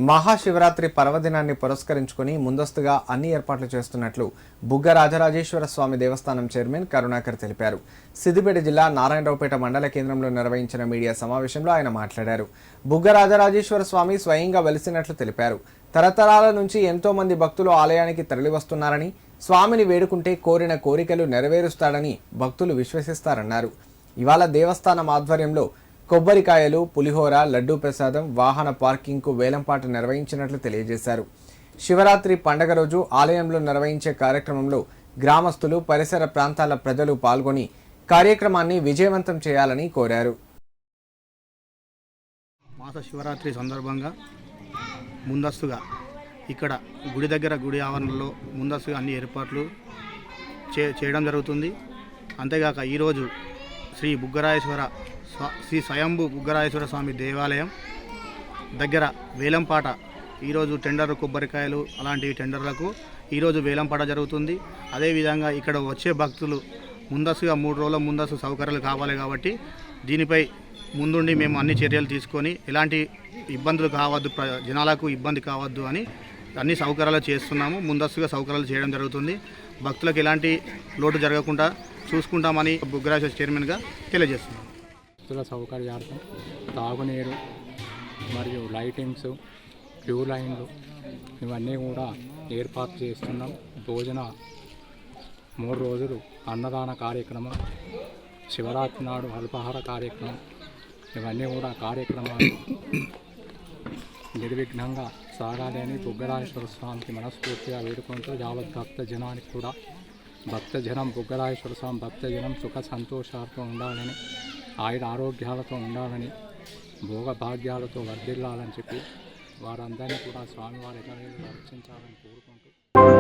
మహాశివరాత్రి పర్వదినాన్ని పురస్కరించుకుని ముందస్తుగా అన్ని ఏర్పాట్లు చేస్తున్నట్లు బుగ్గ రాజరాజేశ్వర స్వామి దేవస్థానం చైర్మన్ కరుణాకర్ తెలిపారు. సిద్దిపేట జిల్లా నారాయణరావుపేట మండల కేంద్రంలో నిర్వహించిన మీడియా సమావేశంలో ఆయన మాట్లాడారు. బుగ్గ రాజరాజేశ్వర స్వామి స్వయంగా వెలిసినట్లు తెలిపారు. తరతరాల నుంచి ఎంతో మంది భక్తులు ఆలయానికి తరలివస్తున్నారని, స్వామిని వేడుకుంటే కోరిన కోరికలు నెరవేరుస్తాడని భక్తులు విశ్వసిస్తారన్నారు. ఇవాళ దేవస్థానం ఆధ్వర్యంలో కొబ్బరికాయలు, పులిహోర, లడ్డూ ప్రసాదం, వాహన పార్కింగ్కు వేలంపాట నిర్వహించినట్లు తెలియజేశారు. శివరాత్రి పండగ రోజు ఆలయంలో నిర్వహించే కార్యక్రమంలో గ్రామస్తులు, పరిసర ప్రాంతాల ప్రజలు పాల్గొని కార్యక్రమాన్ని విజయవంతం చేయాలని కోరారు. మాస శివరాత్రి సందర్భంగా ముందస్తుగా ఇక్కడ గుడి దగ్గర గుడి ఆవరణలో ముందస్తుగా అన్ని ఏర్పాట్లు చేయడం జరుగుతుంది. అంతేగాక ఈరోజు శ్రీ స్వయంభు బుగ్గరాజేశ్వర స్వామి దేవాలయం దగ్గర వేలంపాట, ఈరోజు టెండర్ కొబ్బరికాయలు అలాంటి టెండర్లకు ఈరోజు వేలంపాట జరుగుతుంది. అదేవిధంగా ఇక్కడ వచ్చే భక్తులు ముందస్తుగా 3 రోజుల ముందస్తు సౌకర్యాలు కావాలి కాబట్టి దీనిపై ముందుండి మేము అన్ని చర్యలు తీసుకొని ఎలాంటి ఇబ్బందులు కావద్దు, జనాలకు ఇబ్బంది కావద్దు అని అన్ని సౌకర్యాలు చేస్తున్నాము. ముందస్తుగా సౌకర్యాలు చేయడం జరుగుతుంది. భక్తులకు ఎలాంటి లోటు జరగకుండా చూసుకుంటామని బుగ్గరాజేశ్వర చైర్మన్గా తెలియజేస్తున్నాం. భక్తుల సౌకర్యార్థం తాగునీరు మరియు లైటింగ్స్, క్యూ లైన్లు ఇవన్నీ కూడా ఏర్పాటు చేస్తున్నాం. భోజన 3 రోజులు అన్నదాన కార్యక్రమం, శివరాత్రి నాడు అల్పాహార కార్యక్రమం, ఇవన్నీ కూడా కార్యక్రమాలు నిర్విఘ్నంగా సాగాలి అని బుగ్గరాజేశ్వర స్వామికి మనస్ఫూర్తిగా వేడుకుంటూ యావత్ భక్తజనానికి కూడా భక్తజనం బుగ్గరాజేశ్వర స్వామి భక్తజనం సుఖ సంతోషాలతో ఉండాలని, ఆయుర ఆరోగ్యాలతో ఉండాలని, భోగభాగ్యాలతో వర్ధిల్లాలని చెప్పి వారందరినీ కూడా స్వామివారి ఎదురు దర్శించాలని కోరుకుంటూ